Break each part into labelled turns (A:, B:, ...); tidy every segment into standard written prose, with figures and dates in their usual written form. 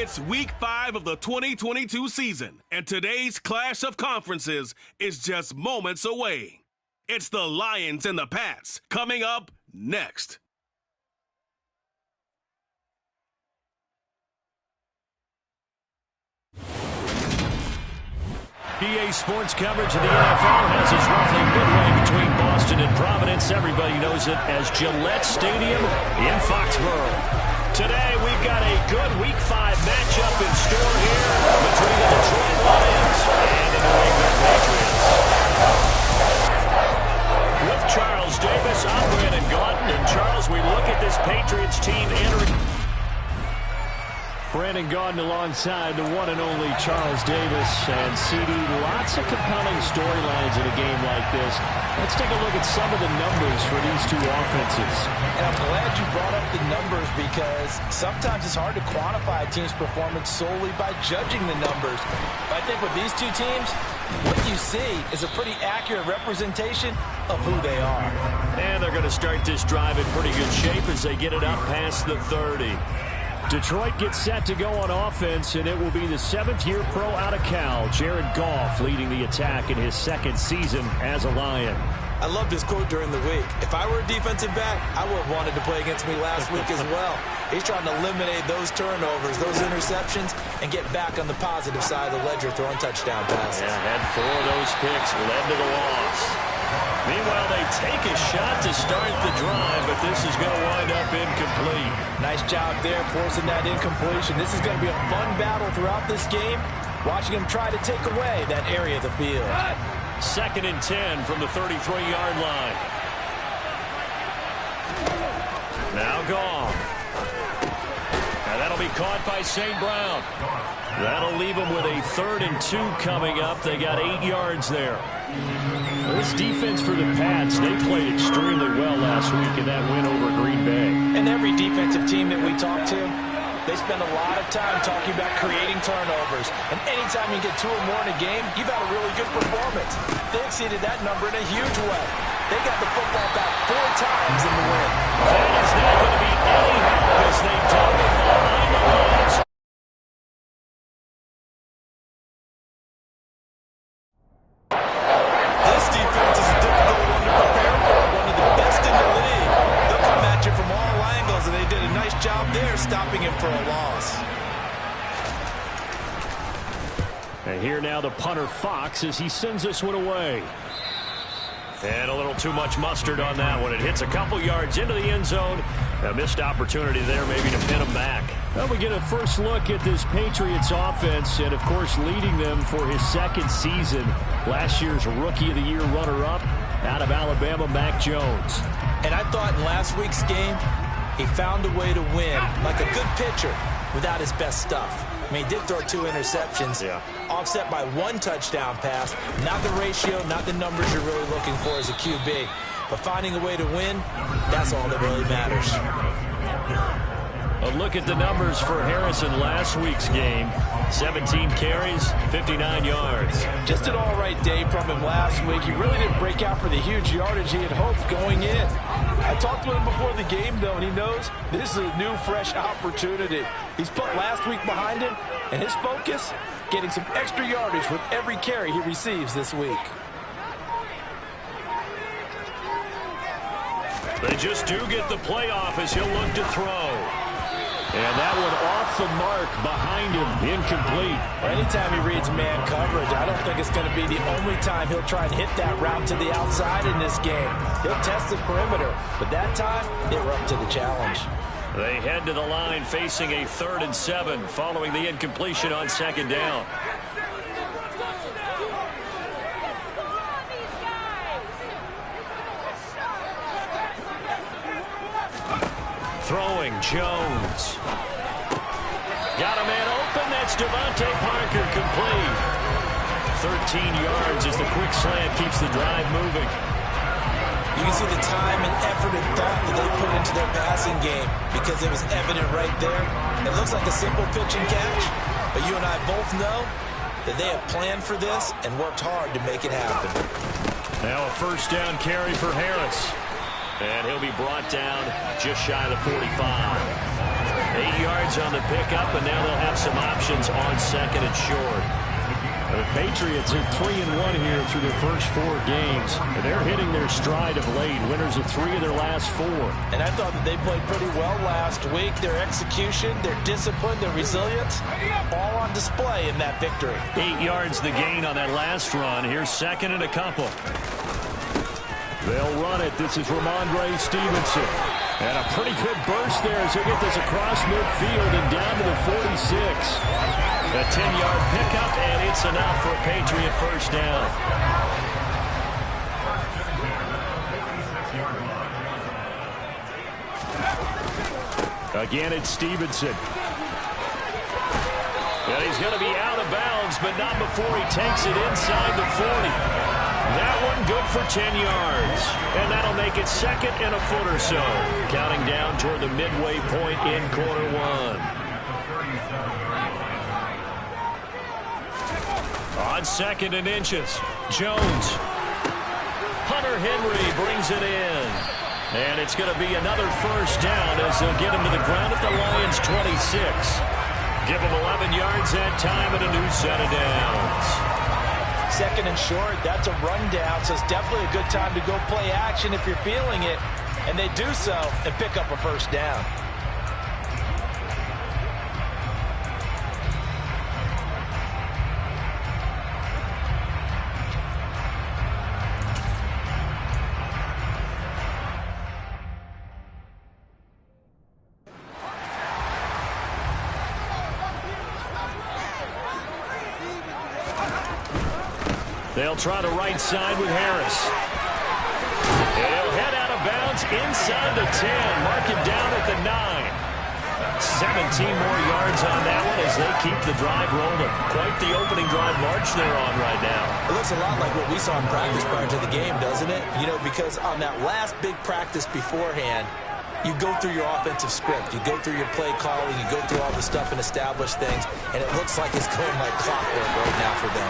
A: It's Week 5 of the 2022 season, and today's clash of conferences is just moments away. It's the Lions and the Pats coming up next.
B: EA Sports coverage of the NFL has us roughly midway between Boston and Providence. Everybody knows it as Gillette Stadium in Foxborough. Today, we've got a good Week 5 matchup in store here between the Detroit Lions and the New England Patriots. With Charles Davis, I'm Brandon Gaunton. And Charles, we look at this Patriots team entering. Brandon Gaunton alongside the one and only Charles Davis. And CD, lots of compelling storylines in a game like this. Let's take a look at some of the numbers for these two offenses.
C: And I'm glad you brought up the numbers because sometimes it's hard to quantify a team's performance solely by judging the numbers. But I think with these two teams, what you see is a pretty accurate representation of who they are.
B: And they're going to start this drive in pretty good shape as they get it up past the 30. Detroit gets set to go on offense, and it will be the seventh-year pro out of Cal, Jared Goff, leading the attack in his second season as a Lion.
C: I loved his quote during the week. If I were a defensive back, I would have wanted to play against me last week as well. He's trying to eliminate those turnovers, those interceptions, and get back on the positive side of the ledger throwing touchdown passes.
B: Yeah, had 4 of those picks, led to the loss. Meanwhile, they take a shot to start the drive, but this is going to wind up incomplete.
C: Nice job there forcing that incompletion. This is going to be a fun battle throughout this game, watching him try to take away that area of the field.
B: 2nd and 10 from the 33-yard line. Now Goff. And that'll be caught by St. Brown. That'll leave them with a 3rd and 2 coming up. They got 8 yards there. This defense for the Pats, they played extremely well last week in that win over Green Bay.
C: And every defensive team that we talk to, they spend a lot of time talking about creating turnovers. And anytime you get 2 or more in a game, you've had a really good performance. They exceeded that number in a huge way. They got the football back 4 times in the win.
B: That is not going to be any help as they dug it behind the lines.
C: This defense is a difficult one to prepare for. One of the best in the league. They'll come at you from all angles, and they did a nice job there stopping him for a loss.
B: And here now the punter Fox as he sends this one away. And a little too much mustard on that one. It hits a couple yards into the end zone. A missed opportunity there maybe to pin him back. Well, we get a first look at this Patriots offense and, of course, leading them for his second season. Last year's Rookie of the Year runner-up out of Alabama, Mac Jones.
C: And I thought in last week's game, he found a way to win like a good pitcher without his best stuff. I mean, he did throw 2 interceptions, offset by 1 touchdown pass. Not the ratio, not the numbers you're really looking for as a QB. But finding a way to win, that's all that really matters.
B: A look at the numbers for Harrison last week's game. 17 carries, 59 yards.
C: Just an all-right day from him last week. He really didn't break out for the huge yardage he had hoped going in. I talked to him before the game, though, and he knows this is a new, fresh opportunity. He's put last week behind him, and his focus, getting some extra yardage with every carry he receives this week.
B: They just do get the playoff as he'll look to throw. And that one off the mark behind him, incomplete.
C: Anytime he reads man coverage, I don't think it's going to be the only time he'll try and hit that route to the outside in this game. He'll test the perimeter, but that time, they were up to the challenge.
B: They head to the line facing a 3rd and 7 following the incompletion on 2nd down. Throwing Jones. Got a man open. That's Devontae Parker complete. 13 yards as the quick slant keeps the drive moving.
C: You can see the time and effort and thought that they put into their passing game because it was evident right there. It looks like a simple pitch and catch, but you and I both know that they have planned for this and worked hard to make it happen.
B: Now a 1st down carry for Harris. And he'll be brought down just shy of the 45. 8 yards on the pickup, and now they'll have some options on second and short.
D: The Patriots are 3-1 here through their first 4 games. They're hitting their stride of late. Winners of 3 of their last 4.
C: And I thought that they played pretty well last week. Their execution, their discipline, their resilience, all on display in that victory.
B: 8 yards the gain on that last run. Here's second and a couple.
D: They'll run it. This is Ramondre Stevenson. And a pretty good burst there as he'll get this across midfield and down to the 46.
B: A 10-yard pickup, and it's enough for a Patriot first down.
D: Again, it's Stevenson.
B: And he's going to be out of bounds, but not before he takes it inside the 40. That one good for 10 yards. And that'll make it second and a foot or so. Counting down toward the midway point in quarter one. On second and inches, Jones. Hunter Henry brings it in. And it's going to be another first down as they'll get him to the ground at the Lions' 26. Give him 11 yards that time and a new set of downs.
C: Second and short, that's a rundown, so it's definitely a good time to go play action if you're feeling it. And they do so and pick up a first down.
B: They'll try the right side with Harris. And he'll head out of bounds inside the 10. Mark him down at the 9. 17 more yards on that one as they keep the drive rolling. Quite the opening drive march they're on right now.
C: It looks a lot like what we saw in practice prior to the game, doesn't it? You know, because on that last big practice beforehand, you go through your offensive script. You go through your play calling. You go through all the stuff and establish things. And it looks like it's going like clockwork right now for them.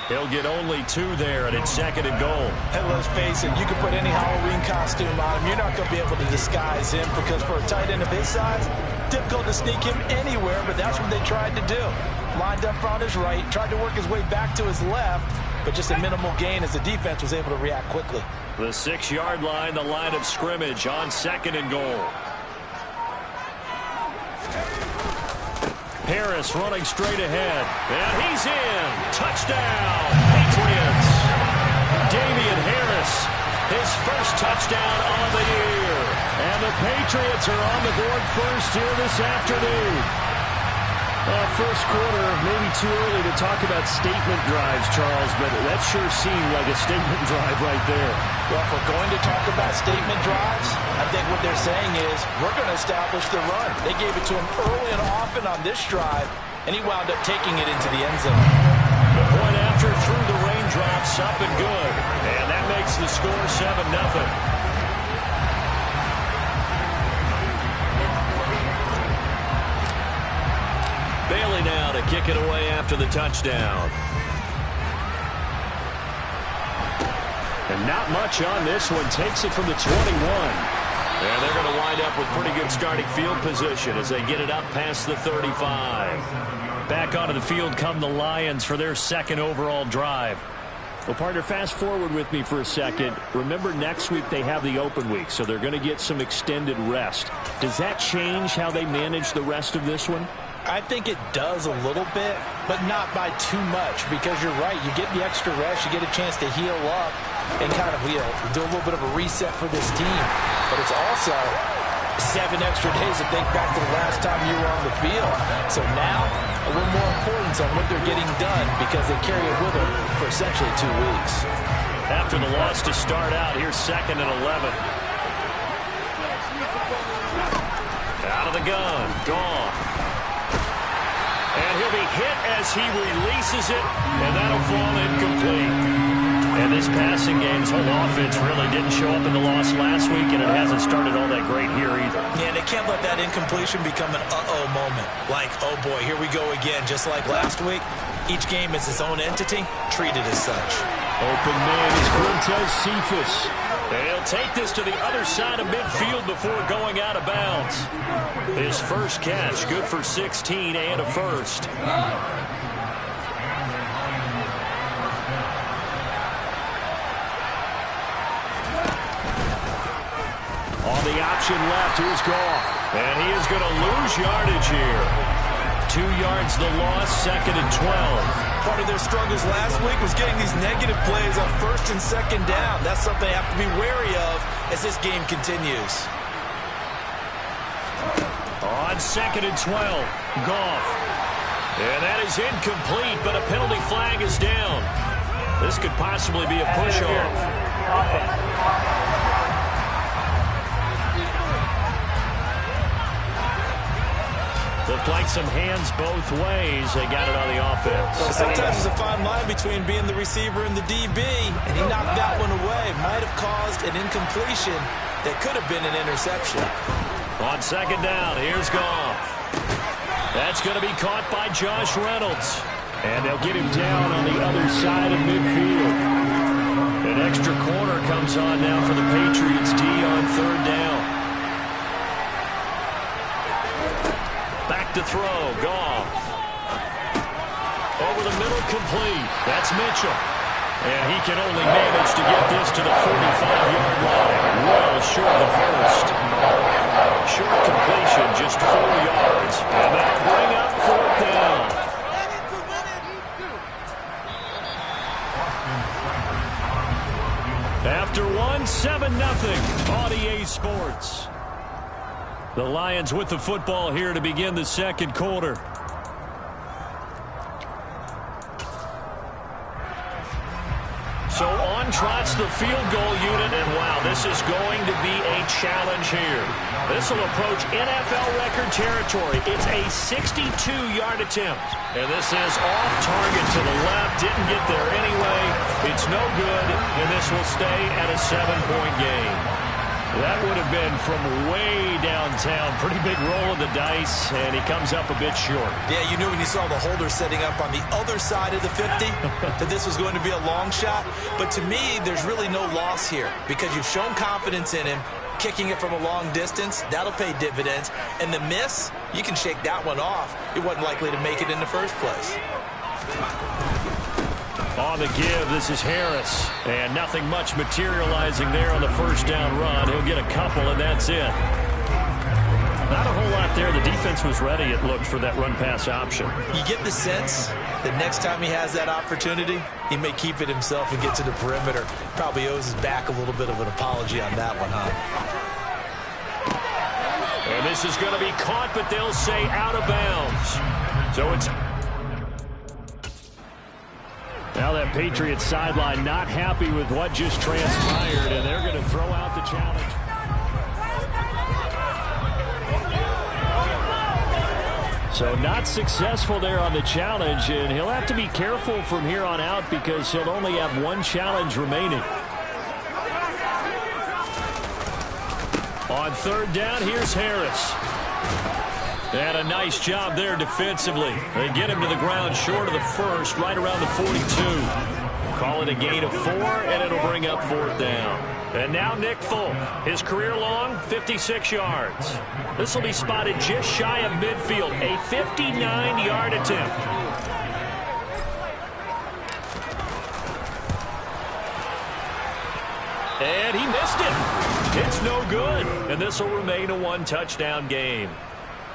B: He'll get only 2 there, and it's second and goal.
C: And let's face it, you can put any Halloween costume on him. You're not going to be able to disguise him because for a tight end of his size, difficult to sneak him anywhere, but that's what they tried to do. Lined up on his right, tried to work his way back to his left, but just a minimal gain as the defense was able to react quickly.
B: The 6-yard line, the line of scrimmage on second and goal. Harris running straight ahead. And he's in. Touchdown, Patriots. Damian Harris, his first touchdown on the year. And the Patriots are on the board first here this afternoon.
D: First quarter, maybe too early to talk about statement drives, Charles, but that sure seemed like a statement drive right there.
C: Well, if we're going to talk about statement drives, I think what they're saying is we're going to establish the run. They gave it to him early and often on this drive, and he wound up taking it into the end zone.
B: The point after through the raindrops, up and good. And that makes the score 7-0. Bailey now to kick it away after the touchdown.
D: And not much on this one. Takes it from the 21.
B: And they're going to wind up with pretty good starting field position as they get it up past the 35.
D: Back onto the field come the Lions for their second overall drive. Well, partner, fast forward with me for a second. Remember, next week they have the open week, so they're going to get some extended rest. Does that change how they manage the rest of this one?
C: I think it does a little bit, but not by too much, because you're right. You get the extra rest. You get a chance to heal up and kind of do a little bit of a reset for this team. But it's also 7 extra days to think back to the last time you were on the field. So now, a little more importance on what they're getting done because they carry it with them for essentially 2 weeks.
B: After the loss to start out, here's second and 11. Out of the gun, Goff. And he'll be hit as he releases it, and that'll fall incomplete. And this passing game's whole offense really didn't show up in the loss last week, and it hasn't started all that great here either.
C: Yeah, they can't let that incompletion become an uh-oh moment. Like, oh boy, here we go again. Just like last week, each game is its own entity, treated as such.
D: Open man is Quintez Cephas. He'll take this to the other side of midfield before going out of bounds. His first catch, good for 16 and a first. On the option left, here's Goff. And he is going to lose yardage here. 2 yards the loss, 2nd and 12.
C: Part of their struggles last week was getting these negative plays on 1st and 2nd down. That's something they have to be wary of as this game continues.
D: On 2nd and 12, Goff. And that is incomplete, but a penalty flag is down. This could possibly be a push-off. Looked like some hands both ways. They got it on the offense.
C: Sometimes there's a fine line between being the receiver and the DB, and he knocked that one away. Might have caused an incompletion that could have been an interception.
D: On 2nd down, here's Goff. That's going to be caught by Josh Reynolds. And they'll get him down on the other side of midfield. An extra corner comes on now for the Patriots D on 3rd down. Back to throw, Goff. Over the middle, complete. That's Mitchell. And he can only manage to get this to the 45-yard line. Well short of the first. Short completion, just 4 yards. And that'll bring up 4th down. After one, 7-0 on EA Sports. The Lions with the football here to begin the 2nd quarter. So on trots the field goal unit, and wow, this is going to be a challenge here. This will approach NFL record territory. It's a 62-yard attempt. And this is off target to the left. Didn't get there anyway. It's no good, and this will stay at a 7-point game. That would have been from way downtown. Pretty big roll of the dice, and he comes up a bit short.
C: Yeah, you knew when you saw the holder setting up on the other side of the 50 that this was going to be a long shot. But to me, there's really no loss here because you've shown confidence in him. Kicking it from a long distance, that'll pay dividends. And the miss, you can shake that one off. It wasn't likely to make it in the first place.
D: On the give, this is Harris. And nothing much materializing there on the 1st down run. He'll get a couple, and that's it. Not a whole lot there. The defense was ready, it looked, for that run-pass option. You
C: get the sense that next time he has that opportunity, he may keep it himself and get to the perimeter. Probably owes his back a little bit of an apology on that one, huh?
D: And this is going to be caught, but they'll say out of bounds. So it's... Now that Patriots sideline not happy with what just transpired, and they're going to throw out the challenge. So not successful there on the challenge, and he'll have to be careful from here on out because he'll only have one challenge remaining. On 3rd down, here's Harris. And a nice job there defensively. They get him to the ground short of the first, right around the 42. Call it a gain of 4, and it'll bring up 4th down. And now Nick Folk, his career long, 56 yards. This will be spotted just shy of midfield, a 59-yard attempt. And he missed it. It's no good. And this will remain a 1-touchdown game.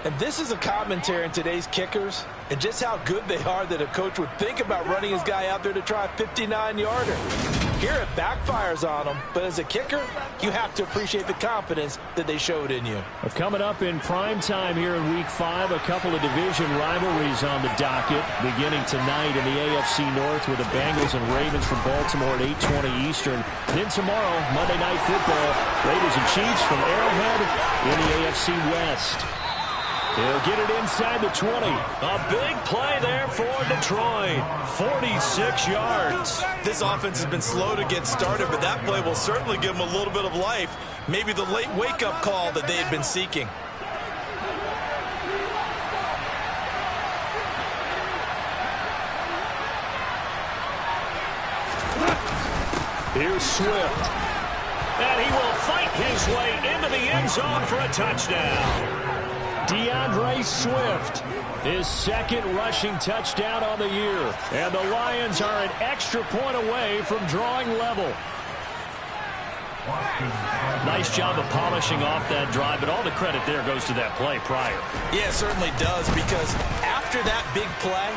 C: And this is a commentary on today's kickers and just how good they are that a coach would think about running his guy out there to try a 59-yarder. Here it backfires on him, but as a kicker, you have to appreciate the confidence that they showed in you.
D: Coming up in prime time here in Week 5, a couple of division rivalries on the docket, beginning tonight in the AFC North with the Bengals and Ravens from Baltimore at 8:20 Eastern. Then tomorrow, Monday Night Football, Raiders and Chiefs from Arrowhead in the AFC West. He'll get it inside the 20. A big play there for Detroit. 46 yards.
C: This offense has been slow to get started, but that play will certainly give them a little bit of life. Maybe the late wake-up call that they had been seeking.
D: Here's Swift.
B: And he will fight his way into the end zone for a touchdown.
D: DeAndre Swift, his second rushing touchdown on the year. And the Lions are an extra point away from drawing level. Nice job of polishing off that drive, but all the credit there goes to that play prior.
C: Yeah, it certainly does, because after that big play,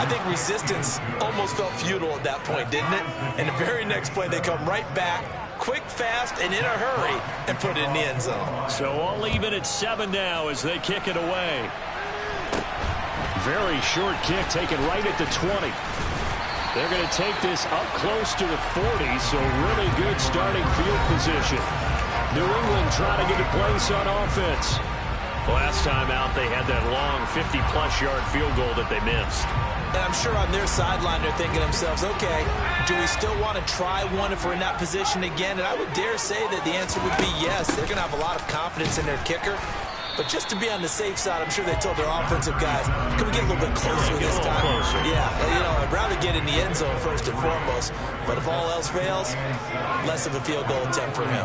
C: I think resistance almost felt futile at that point, didn't it? And the very next play, they come right back, quick, fast, and in a hurry, and put it in the end zone.
D: So all even at 7 now as they kick it away. Very short kick taken right at the 20. They're going to take this up close to the 40, so really good starting field position. New England trying to get a place on offense.
B: Last time out, they had that long 50-plus yard field goal that they missed.
C: And I'm sure on their sideline they're thinking to themselves, okay, do we still want to try one if we're in that position again? And I would dare say that the answer would be yes. They're going to have a lot of confidence in their kicker. But just to be on the safe side, I'm sure they told their offensive guys, can we get a little bit closer this time?
B: Closer.
C: Yeah, well, I'd rather get in the end zone first and foremost. But if all else fails, less of a field goal attempt for him.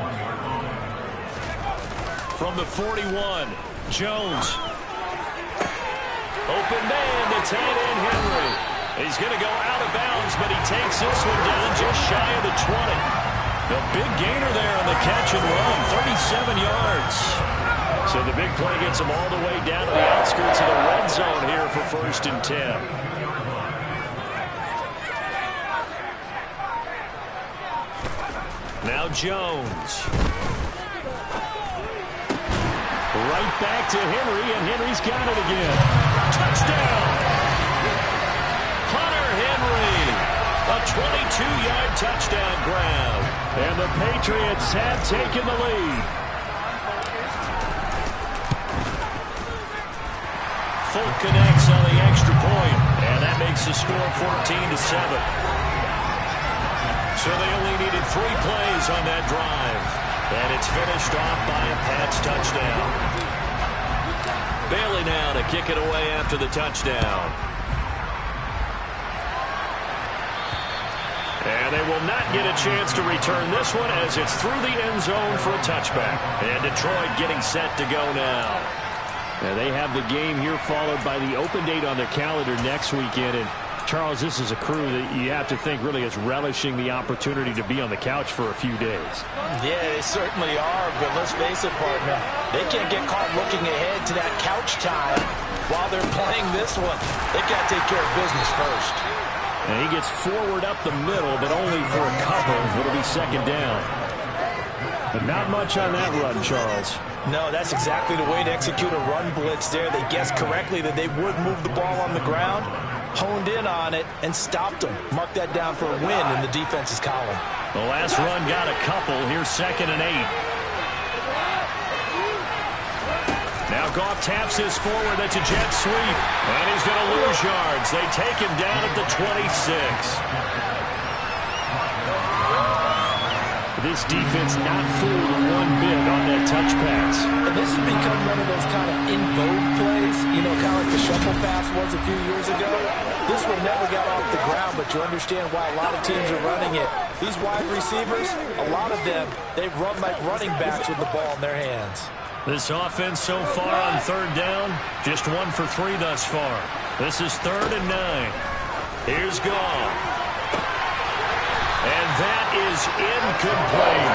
D: From the 41, Jones. Open man to tight end Henry. He's going to go out of bounds, but he takes this one down just shy of the 20. The big gainer there on the catch and run, 37 yards. So the big play gets him all the way down to the outskirts of the red zone here for 1st and 10. Now Jones. Right back to Henry, and Henry's got it again. Touchdown! Hunter Henry, a 22-yard touchdown grab. And the Patriots have taken the lead. Folk connects on the extra point, and that makes the score 14-7. So they only needed 3 plays on that drive, and it's finished off by a Pats touchdown.
B: Bailey now to kick it away after the touchdown.
D: And they will not get a chance to return this one as it's through the end zone for a touchback. And Detroit getting set to go now. Now they have the game here followed by the open date on their calendar next weekend. And Charles, this is a crew that you have to think really is relishing the opportunity to be on the couch for a few days.
C: Yeah, they certainly are, but let's face it, partner. They can't get caught looking ahead to that couch time while they're playing this one. They've got to take care of business first.
D: And he gets forward up the middle, but only for a couple. It'll be 2nd down. But not much on that run, Charles.
C: No, that's exactly the way to execute a run blitz there. They guessed correctly that they would move the ball on the ground, honed in on it, and stopped them. Mark that down for a win in the defense's column.
D: The last run got a couple. Here's 2nd and 8. Now Goff taps this forward. That's a jet sweep. And he's going to lose yards. They take him down at the 26. This defense not fooled one bit on that touch pass.
C: And this has become one of those kind of in vogue plays, kind of like the shuffle pass was a few years ago. This one never got off the ground, but you understand why a lot of teams are running it. These wide receivers, a lot of them, they run like running backs with the ball in their hands.
D: This offense so far on 3rd down, just 1 for 3 thus far. This is 3rd and 9. Here's Goff. And that is incomplete.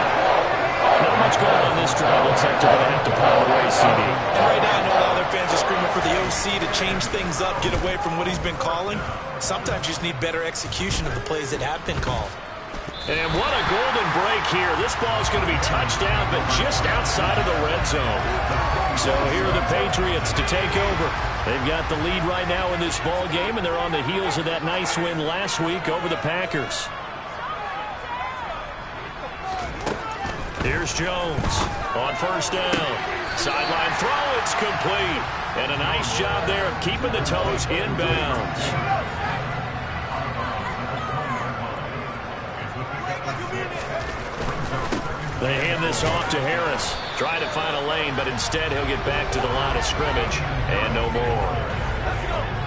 D: Not much going on this drive. Looks like they're going to have to pull away, CD.
C: Right now, I know all their fans are screaming for the OC to change things up, get away from what he's been calling. Sometimes you just need better execution of the plays that have been called.
D: And what a golden break here. This ball is going to be touched down, but just outside of the red zone. So here are the Patriots to take over. They've got the lead right now in this ball game, and they're on the heels of that nice win last week over the Packers. Here's Jones on 1st down. Sideline throw, it's complete. And a nice job there of keeping the toes inbounds. They hand this off to Harris. Trying to find a lane, but instead he'll get back to the line of scrimmage and no more.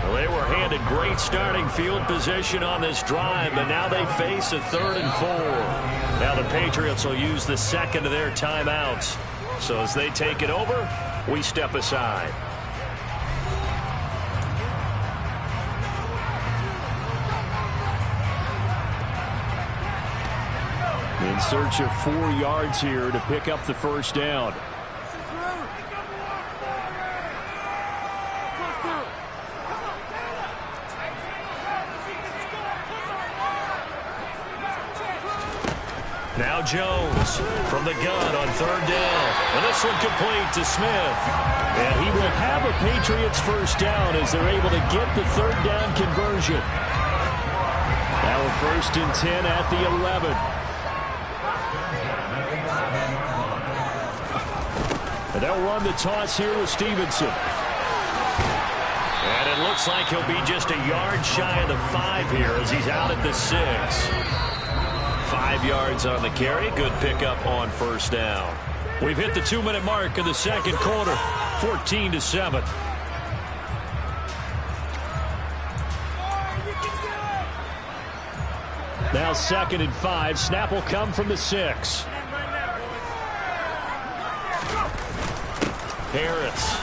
D: Well, they were handed great starting field position on this drive, but now they face a 3rd and 4. Now the Patriots will use the second of their timeouts. So as they take it over, we step aside. In search of 4 yards here to pick up the first down. Now Jones from the gun on 3rd down. And this one complete to Smith. And he will have a Patriots first down as they're able to get the 3rd down conversion. Now a 1st and 10 at the 11. And they'll run the toss here with Stevenson. And it looks like he'll be just a yard shy of the 5 here as he's out at the 6. 5 yards on the carry. Good pickup on first down. We've hit the 2-minute mark in the second quarter. 14-7. Now 2nd and 5. Snap will come from the 6. Harris.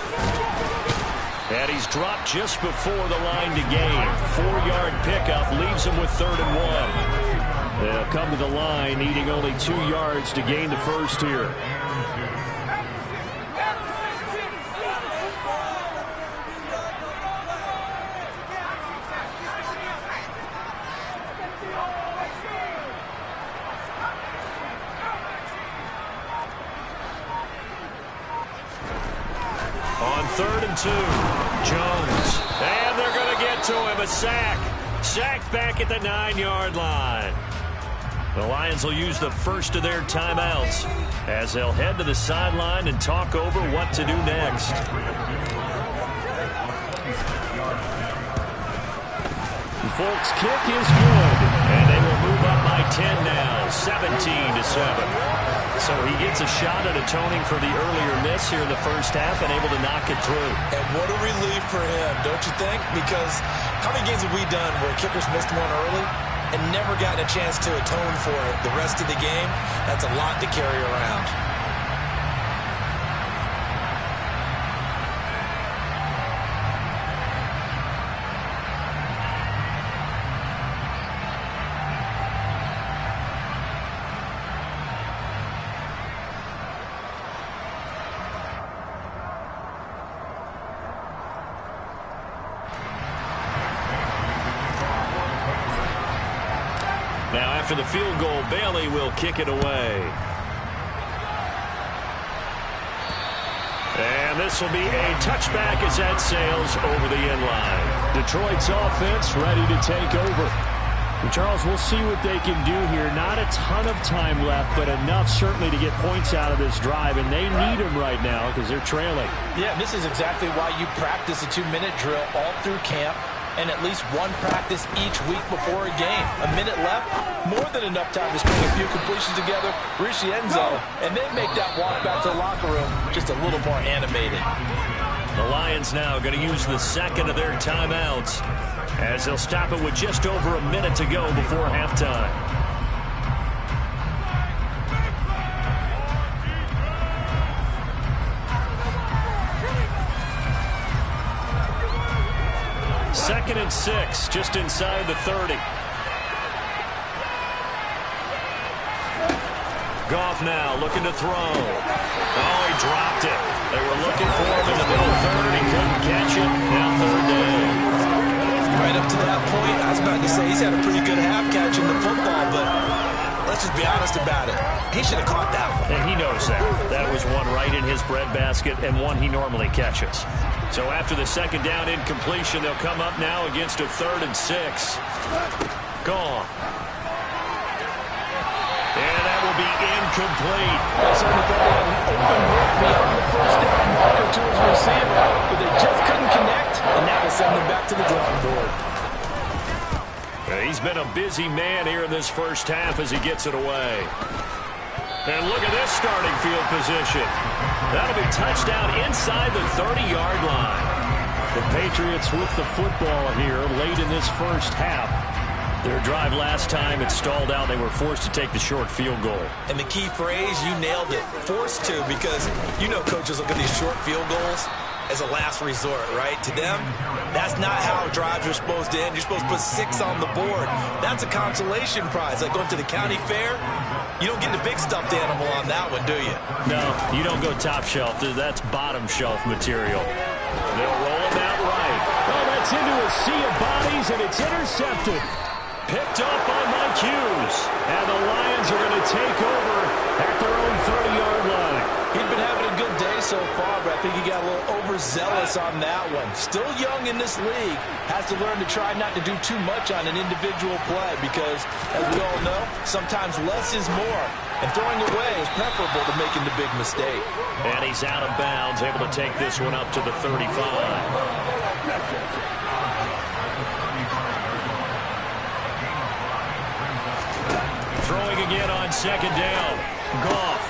D: And he's dropped just before the line to gain. 4-yard pickup leaves him with 3rd and 1. They'll come to the line needing only 2 yards to gain the first here. On 3rd and 2, Jones. And they're going to get to him. A sack. Sacked back at the 9-yard line. The Lions will use the first of their timeouts as they'll head to the sideline and talk over what to do next. The Folks' kick is good, and they will move up by 10 now, 17-7. So he gets a shot at atoning for the earlier miss here in the first half and able to knock it through.
C: And what a relief for him, don't you think? Because how many games have we done where kickers missed one early and never gotten a chance to atone for it the rest of the game? That's a lot to carry around.
D: Now after the field goal, Bailey will kick it away. And this will be a touchback as that sails over the end line. Detroit's offense ready to take over. And Charles, we'll see what they can do here. Not a ton of time left, but enough certainly to get points out of this drive. And they need them right now because they're trailing.
C: Yeah, this is exactly why you practice a 2-minute drill all through camp. And at least one practice each week before a game. A minute left, more than enough time to string a few completions together, reach the end zone, and then make that walk back to the locker room just a little more animated.
D: The Lions now going to use the second of their timeouts as they'll stop it with just over a minute to go before halftime. Second and 6, just inside the 30. Goff now looking to throw. Oh, he dropped it. They were looking for him in the middle third. He couldn't catch it. Now 3rd down.
C: Right up to that point, I was about to say he's had a pretty good half catching the football, but let's just be honest about it. He should have caught that one.
D: And he knows that. That was one right in his breadbasket and one he normally catches. So after the second down incompletion, they'll come up now against a 3rd and 6. Gone. And that will be incomplete.
C: I certainly thought they had an open look beyond the first down marker to his receiver, but they just couldn't connect, and that will send them back to the drawing board.
D: He's been a busy man here in this first half as he gets it away.
B: And look at this starting field position. That'll be touchdown inside the 30-yard line.
D: The Patriots with the football here late in this first half. Their drive last time, it stalled out. They were forced to take the short field goal.
C: And the key phrase, you nailed it, forced to, because you know coaches look at these short field goals as a last resort, right? To them, that's not how drives are supposed to end. You're supposed to put 6 on the board. That's a consolation prize. Like going to the county fair, you don't get the big stuffed animal on that one, do you?
D: No, you don't go top shelf. That's bottom shelf material.
B: They'll roll him out right.
D: Oh, that's into a sea of bodies, and it's intercepted.
B: Picked up by Mike Hughes.
D: And the Lions are going to take over at their own 30-yard line.
C: He'd been having a good day so far, but I think he got a little overzealous on that one. Still young in this league. Has to learn to try not to do too much on an individual play because, as we all know, sometimes less is more. And throwing away is preferable to making the big mistake.
B: And he's out of bounds, able to take this one up to the 35.
D: Throwing again on second down. Goff.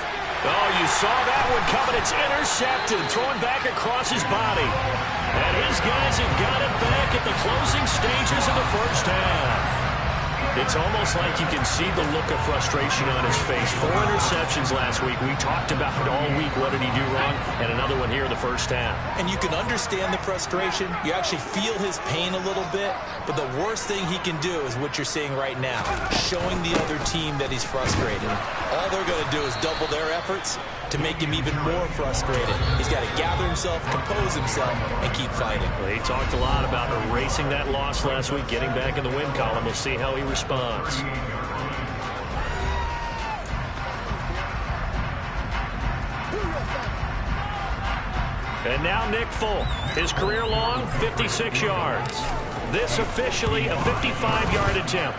B: Oh, you saw that one coming. It's intercepted. Throwing back across his body. And his guys have got it back at the closing stages of the first half. It's almost like you can see the look of frustration on his face. 4 interceptions last week. We talked about it all week. What did he do wrong? And another one here in the first half.
C: And you can understand the frustration. You actually feel his pain a little bit. But the worst thing he can do is what you're seeing right now, showing the other team that he's frustrated. All they're going to do is double their efforts to make him even more frustrated. He's got to gather himself, compose himself, and keep fighting.
B: Well, he talked a lot about erasing that loss last week, getting back in the win column. We'll see how he responds. And now Nick Folk, his career long, 56 yards. This officially a 55-yard attempt.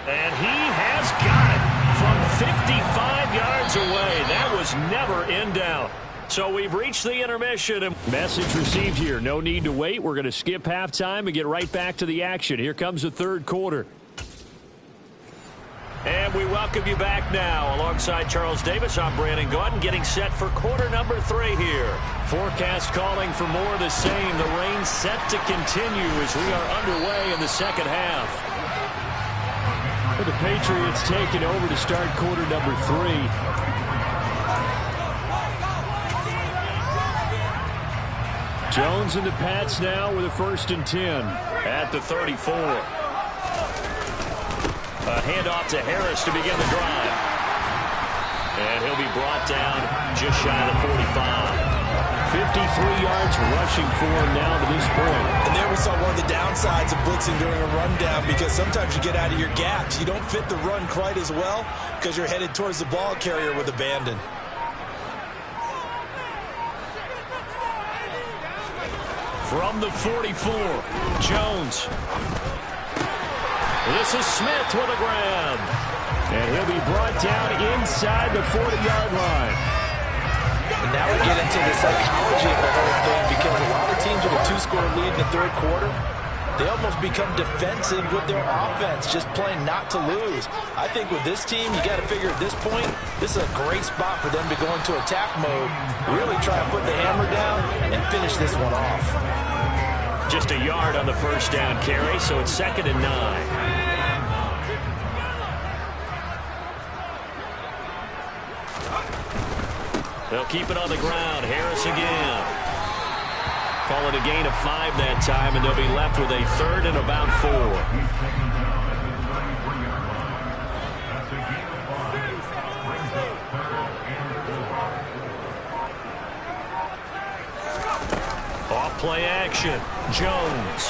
B: And he has got it from 55 yards away. That was never in doubt. So we've reached the intermission. And
D: message received here. No need to wait. We're going to skip halftime and get right back to the action. Here comes the third quarter.
B: And we welcome you back now. Alongside Charles Davis, I'm Brandon Gaudin, getting set for quarter number 3 here.
D: Forecast calling for more of the same. The rain set to continue as we are underway in the second half. For the Patriots taking over to start quarter number 3. Jones and the Pats now with a 1st and 10
B: at the 34. A handoff to Harris to begin the drive. And he'll be brought down just shy of 45.
D: 53 yards rushing for him now to this point.
C: And there we saw one of the downsides of blitzing during a rundown, because sometimes you get out of your gaps. You don't fit the run quite as well because you're headed towards the ball carrier with abandon.
D: From the 44, Jones.
B: This is Smith with a grab.
D: And he'll be brought down inside the 40-yard line.
C: And now we get into the psychology of the whole thing, because a lot of teams with a 2-score lead in the third quarter, they almost become defensive with their offense, just playing not to lose. I think with this team, you got to figure at this point, this is a great spot for them to go into attack mode, really try to put the hammer down and finish this one off.
B: Just a yard on the first down carry, so it's 2nd and 9. They'll keep it on the ground. Harris again. Call it a gain of 5 that time, and they'll be left with a 3rd and about 4. Off play action. Jones.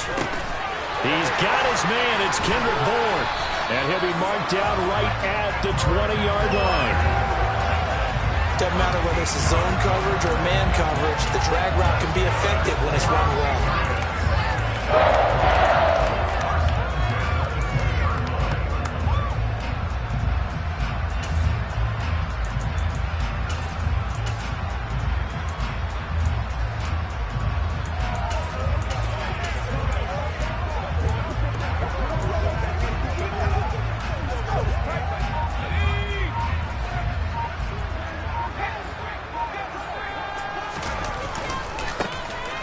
D: He's got his man. It's Kendrick Bourne. And he'll be marked down right at the 20-yard line.
C: Doesn't matter whether it's a zone coverage or man coverage, the drag route can be effective when it's run well.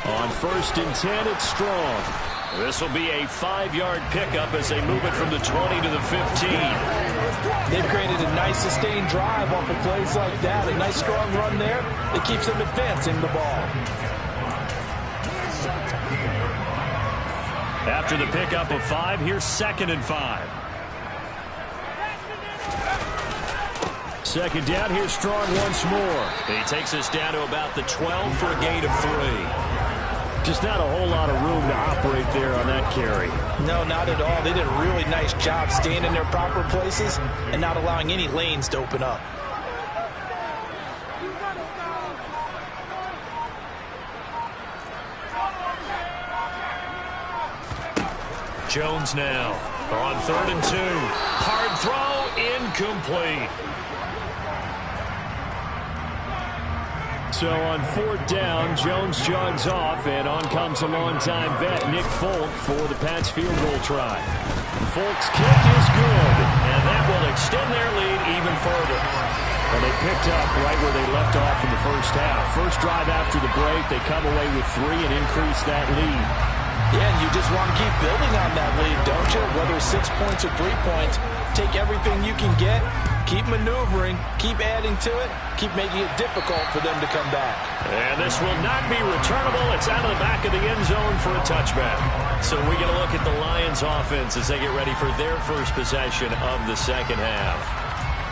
D: On 1st and 10, it's Strong. This will be a 5-yard pickup as they move it from the 20 to the 15.
C: They've created a nice sustained drive off of plays like that. A nice strong run there. It keeps them advancing the ball.
D: After the pickup of 5, here's 2nd and 5. 2nd down, here's Strong once more.
B: He takes us down to about the 12 for a gain of 3.
D: Just not a whole lot of room to operate there on that carry.
C: No, not at all. They did a really nice job staying in their proper places and not allowing any lanes to open up.
B: Jones now on 3rd and 2. Hard throw, incomplete.
D: So on 4th down, Jones jogs off, and on comes a longtime vet, Nick Folk, for the Pats field goal try. Folk's kick is good,
B: and that will extend their lead even further.
D: Well, they picked up right where they left off in the first half. First drive after the break, they come away with 3 and increase that lead.
C: Yeah, and you just want to keep building on that lead, don't you? Whether it's 6 points or 3 points, take everything you can get, keep maneuvering, keep adding to it, keep making it difficult for them to come back.
B: And this will not be returnable. It's out of the back of the end zone for a touchback. So we're going to look at the Lions offense as they get ready for their first possession of the second half.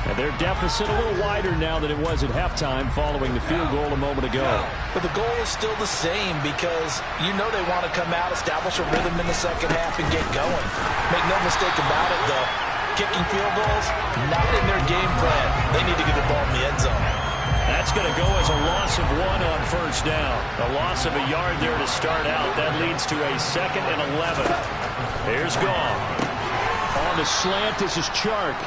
D: And their deficit a little wider now than it was at halftime following the field goal a moment ago.
C: But the goal is still the same because you know they want to come out, establish a rhythm in the second half, and get going. Make no mistake about it, though. Kicking field goals, not in their game plan. They need to get the ball in the end zone.
B: That's going to go as a loss of 1 on 1st down. A loss of a yard there to start out. That leads to a 2nd and 11. Here's Goff.
D: On the slant, this is Chark.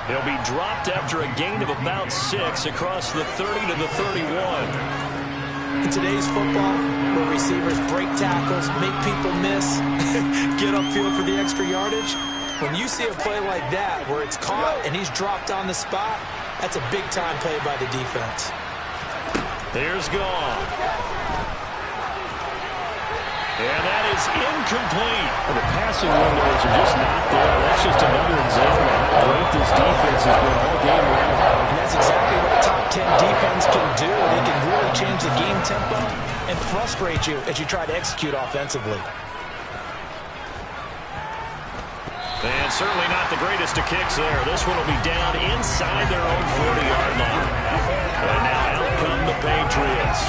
B: He'll be dropped after a gain of about 6 across the 30 to the 31.
C: In today's football, where receivers break tackles, make people miss, get upfield for the extra yardage, when you see a play like that where it's caught and he's dropped on the spot, that's a big-time play by the defense.
B: There's Goff. And that is incomplete.
D: Well, the passing windows are just not there. That's just another example of how great this defense has been all game long.
C: And that's exactly what a top 10 defense can do. They can really change the game tempo and frustrate you as you try to execute offensively.
B: And certainly not the greatest of kicks there. This one will be down inside their own 40-yard line. And now out come the Patriots.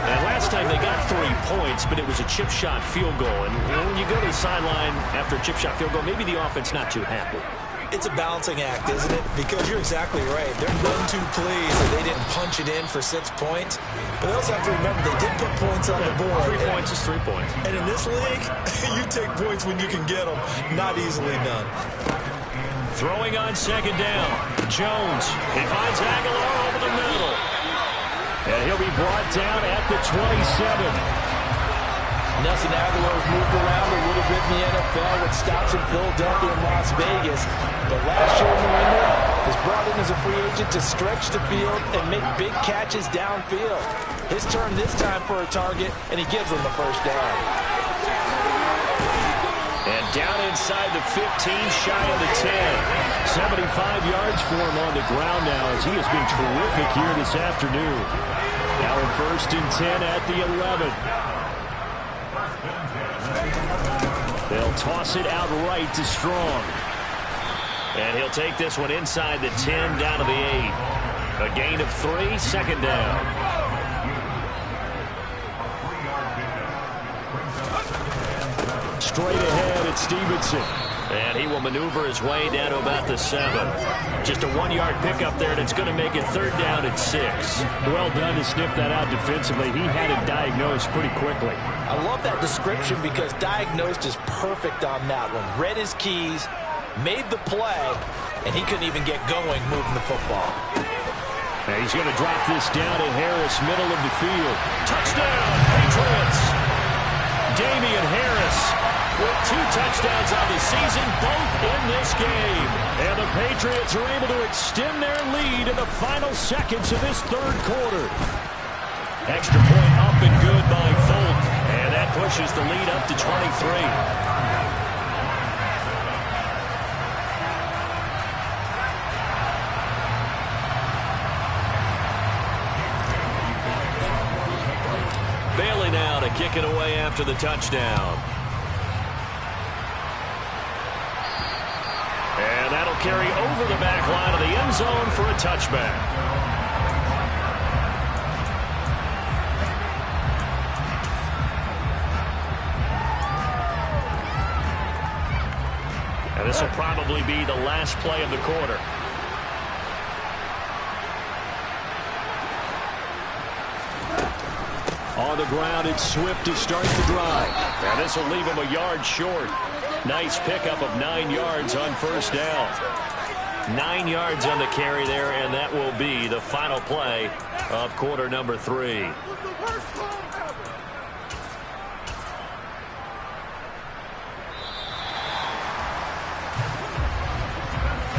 B: And last time they got 3 points, but it was a chip shot field goal. And when you go to the sideline after a chip shot field goal, maybe the offense not too happy.
C: It's a balancing act, isn't it? Because you're exactly right. They're none too pleased that they didn't punch it in for 6 points. But they also have to remember they did put points on the board.
B: 3 points is 3 points.
C: And in this league, you take points when you can get them. Not easily done.
B: Throwing on 2nd down. Jones. He finds Aguilar over the middle.
D: And he'll be brought down at the 27.
C: Nelson Aguilar's moved around a little bit in the NFL with stops in Philadelphia and Las Vegas. But last year in New England was brought in as a free agent to stretch the field and make big catches downfield. His turn this time for a target, and he gives them the first down.
B: And down inside the 15, shy of the 10.
D: 75 yards for him on the ground now as he has been terrific here this afternoon. Now in 1st and 10 at the 11. They'll toss it out right to Strong.
B: And he'll take this one inside the 10 down to the 8. A gain of 3, 2nd down.
D: Straight ahead, it's Stevenson.
B: And he will maneuver his way down to about the 7. Just a 1-yard pickup there, and it's going to make it 3rd down at 6.
D: Well done to sniff that out defensively. He had it diagnosed pretty quickly.
C: I love that description because diagnosed is perfect on that one. Read his keys, made the play, and he couldn't even get going moving the football.
D: Now he's going to drop this down to Harris, middle of the field.
B: Touchdown, Patriots! Damian Harris with 2 touchdowns on the season, both in this game.
D: And the Patriots are able to extend their lead in the final seconds of this 3rd quarter.
B: Extra point up and good by Folk.
D: inches the lead up to 23.
B: Now to kick it away after the touchdown. And that'll carry over the back line of the end zone for a touchback. And this will probably be the last play of the quarter.
D: On the ground, it's Swift to start the drive.
B: And this will leave him a yard short.
D: Nice pickup of 9 yards on first down.
B: 9 yards on the carry there, and that will be the final play of quarter number 3.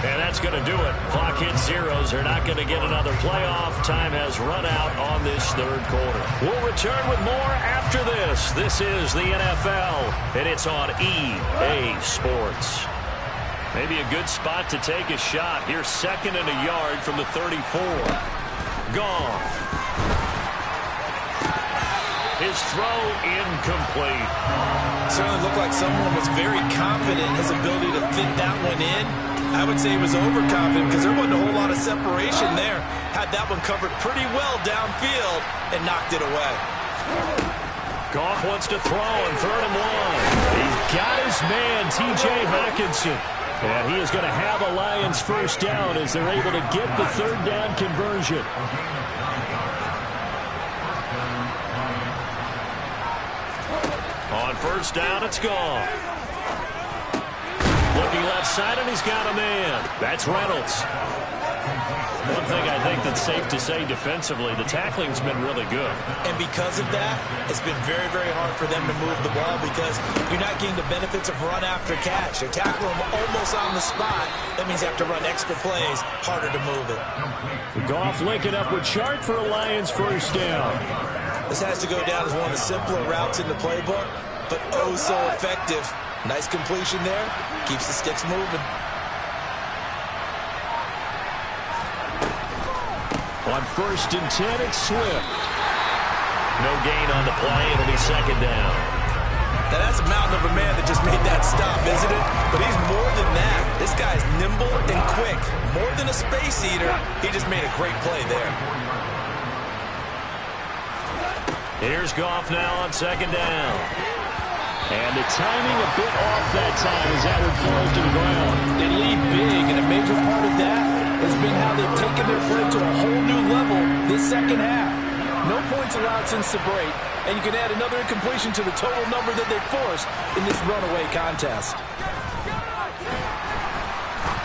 B: And that's going to do it. Clock hits zeros. They're not going to get another playoff. Time has run out on this third quarter. We'll return with more after this. This is the NFL, and it's on EA Sports. Maybe a good spot to take a shot. Here's 2nd and a yard from the 34. Goff. His throw incomplete.
C: Certainly looked like someone was very confident in his ability to fit that one in. I would say he was overconfident because there wasn't a whole lot of separation there. Had that one covered pretty well downfield and knocked it away.
B: Goff wants to throw on 3rd and 1.
D: He's got his man, T.J. Hockenson. And he is going to have a Lions first down as they're able to get the 3rd down conversion.
B: On first down, it's Goff. Looking left side, and he's got a man. That's Reynolds.
D: One thing I think that's safe to say defensively, the tackling's been really good.
C: And because of that, it's been very, very hard for them to move the ball because you're not getting the benefits of run after catch. They tackle them almost on the spot. That means you have to run extra plays, harder to move it.
D: Goff linking up with Sharp for a Lions first down.
C: This has to go down as one of the simpler routes in the playbook, but oh so effective. Nice completion there. Keeps the sticks moving.
D: On 1st and 10, it's Swift.
B: No gain on the play. It'll be 2nd down.
C: Now that's a mountain of a man that just made that stop, isn't it? But he's more than that. This guy's nimble and quick. More than a space eater. He just made a great play there.
B: Here's Goff now on 2nd down.
D: And the timing a bit off that time as that one falls to the ground.
C: They lead big, and a major part of that has been how they've taken their play to a whole new level this second half. No points allowed since the break, and you can add another incompletion to the total number that they forced in this runaway contest.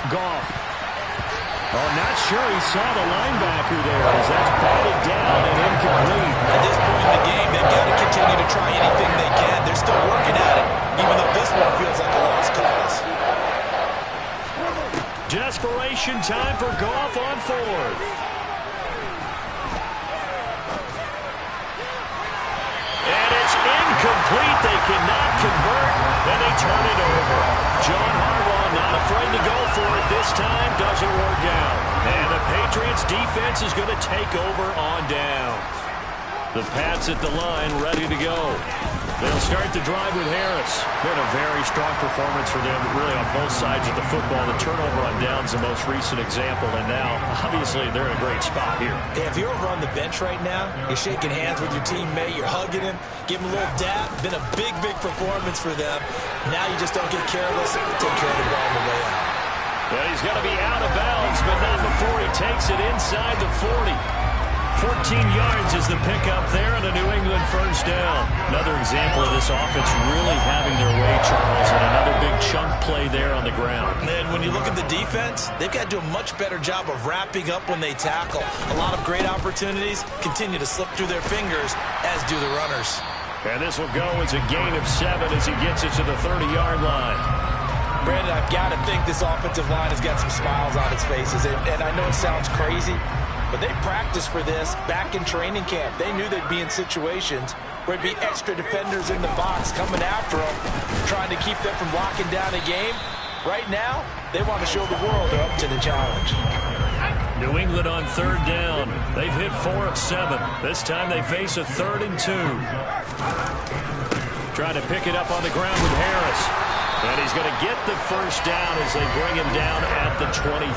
D: Goff. Oh, not sure he saw the linebacker there as that's batted down and incomplete.
C: At this point in the game, they've got to continue to try anything they can. They're still working at it, even though this one feels like a lost cause.
B: Desperation time for Goff on 4th. And it's incomplete. They cannot convert, and they turn it over. John Harbaugh not afraid to go for it this time. Doesn't work out. And the Patriots defense is going to take over on downs. The Pats at the line ready to go. They'll start the drive with Harris. Been a very strong performance for them, really on both sides of the football. The turnover on downs, the most recent example, and now, obviously, they're in a great spot here.
C: Hey, if you're over on the bench right now, you're shaking hands with your teammate, you're hugging him, give him a little dap. Been a big, big performance for them. Now you just don't get careless, take care of the ball on the way out.
B: Well, he's going to be out of bounds, but not before he takes it inside the 40. 14 yards is the pickup there and a New England first down.
D: Another example of this offense really having their way, Charles, and another big chunk play there on the ground.
C: And when you look at the defense, they've got to do a much better job of wrapping up when they tackle. A lot of great opportunities continue to slip through their fingers, as do the runners.
B: And this will go as a gain of 7 as he gets it to the 30-yard line.
C: Brandon, I've got to think this offensive line has got some smiles on its faces. And I know it sounds crazy, but they practiced for this back in training camp. They knew they'd be in situations where there'd be extra defenders in the box coming after them, trying to keep them from locking down a game. Right now, they want to show the world they're up to the challenge.
D: New England on third down. They've hit 4 of 7. This time they face a 3rd and 2. Trying to pick it up on the ground with Harris. And he's going to get the first down as they bring him down at the 23.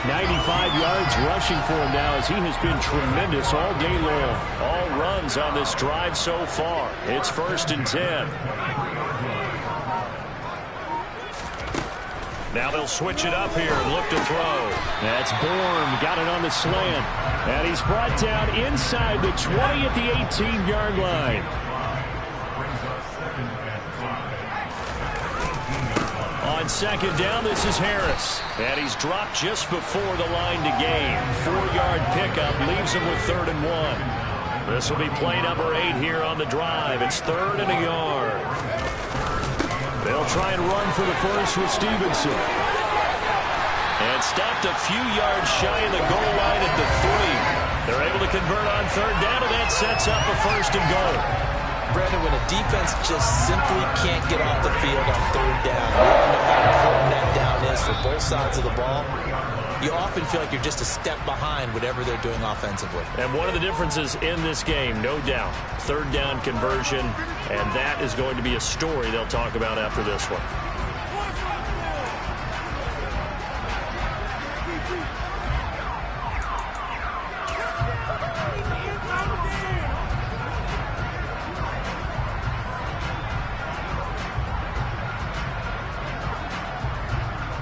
D: 95 yards rushing for him now as he has been tremendous all day long. All runs on this drive so far. It's 1st and 10. Now they'll switch it up here and look to throw. That's Bourne. Got it on the slant. And he's brought down inside the 20 at the 18-yard line. On 2nd down, this is Harris. And he's dropped just before the line to gain. 4-yard pickup leaves him with 3rd and 1. This will be play number 8 here on the drive. It's 3rd and a yard. They'll try and run for the first with Stevenson. And stopped a few yards shy of the goal line at the 3. They're able to convert on 3rd down, and that sets up a 1st and goal.
C: Brandon, when a defense just simply can't get off the field on 3rd down, you know how important that down is for both sides of the ball. You often feel like you're just a step behind whatever they're doing offensively.
D: And one of the differences in this game, no doubt, 3rd down conversion, and that is going to be a story they'll talk about after this one.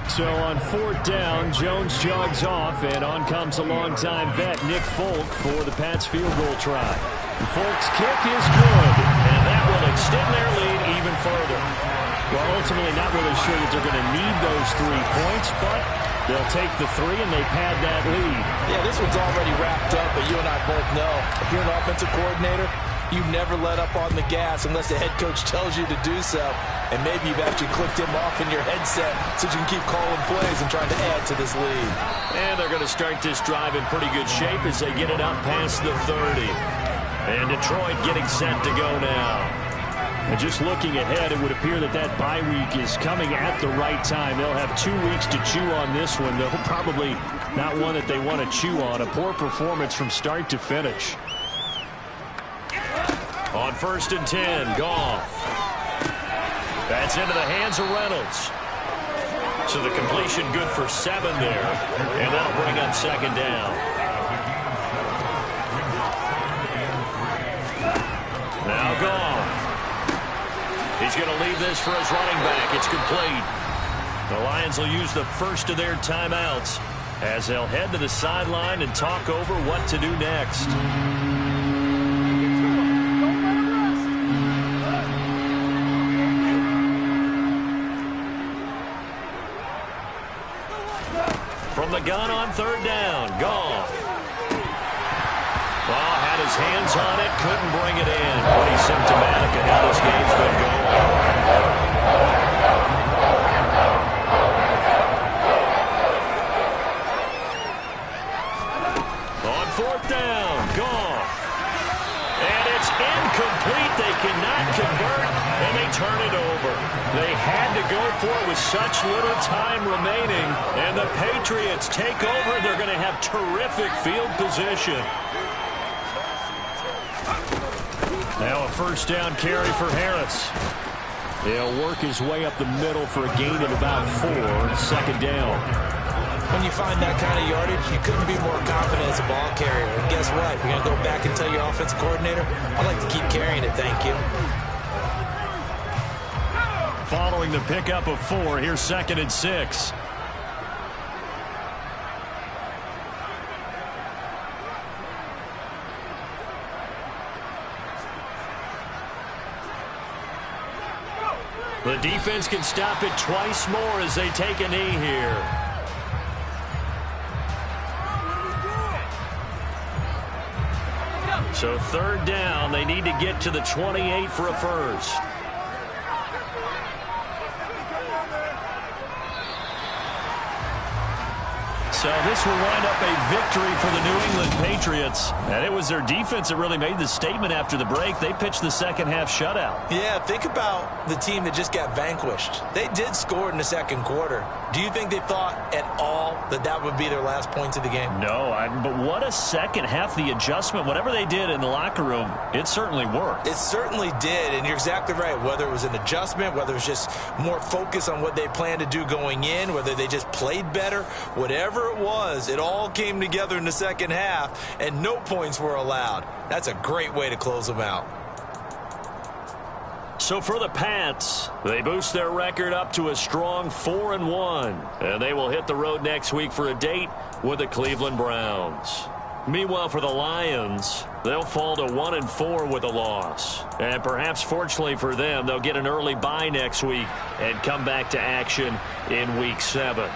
D: So on 4th down, Jones jogs off, and on comes a longtime vet, Nick Folk, for the Pats field goal try. Folk's kick is good, and that will extend their lead even further. Well, ultimately not really sure that they're going to need those 3 points, but they'll take the 3 and they pad that lead.
C: Yeah, this one's already wrapped up, but you and I both know if you're an offensive coordinator, you never let up on the gas unless the head coach tells you to do so. And maybe you've actually clicked him off in your headset so you can keep calling plays and trying to add to this lead.
D: And they're going to start this drive in pretty good shape as they get it up past the 30. And Detroit getting set to go now. And just looking ahead, it would appear that that bye week is coming at the right time. They'll have 2 weeks to chew on this one. They'll probably not one that they want to chew on. A poor performance from start to finish. On 1st and 10, Goff. That's into the hands of Reynolds. So the completion good for 7 there. And that'll bring up 2nd down. Now Goff. He's going to leave this for his running back. It's complete. The Lions will use the first of their timeouts as they'll head to the sideline and talk over what to do next. From the gun on 3rd down, Goff. Well, had his hands on it, couldn't bring it in. Pretty symptomatic of how this game's been going. On 4th down, Goff. And it's incomplete. They cannot convert, and they turn it over. They had to go for it with such little time remaining, and the Patriots take over. They're going to have terrific field position. Now a 1st down carry for Harris. He'll work his way up the middle for a gain of about 4. 2nd down.
C: When you find that kind of yardage, you couldn't be more confident as a ball carrier. And guess what? You're going to go back and tell your offensive coordinator, I'd like to keep carrying it, thank you.
D: Following the pickup of 4, here's 2nd and 6. The defense can stop it twice more as they take a knee here. So 3rd down, they need to get to the 28 for a first. So this will wind up a victory for the New England Patriots. And it was their defense that really made the statement after the break. They pitched the second half shutout.
C: Yeah, think about the team that just got vanquished. They did score in the second quarter. Do you think they thought at all that that would be their last points of the game?
D: No, but what a second half. The adjustment, whatever they did in the locker room, it certainly worked.
C: It certainly did, and you're exactly right. Whether it was an adjustment, whether it was just more focus on what they planned to do going in, whether they just played better, whatever it was, it all came together in the second half, and no points were allowed. That's a great way to close them out.
D: So for the Pats, they boost their record up to a strong 4-1, and they will hit the road next week for a date with the Cleveland Browns. Meanwhile, for the Lions, they'll fall to 1-4 with a loss. And perhaps fortunately for them, they'll get an early bye next week and come back to action in Week 7.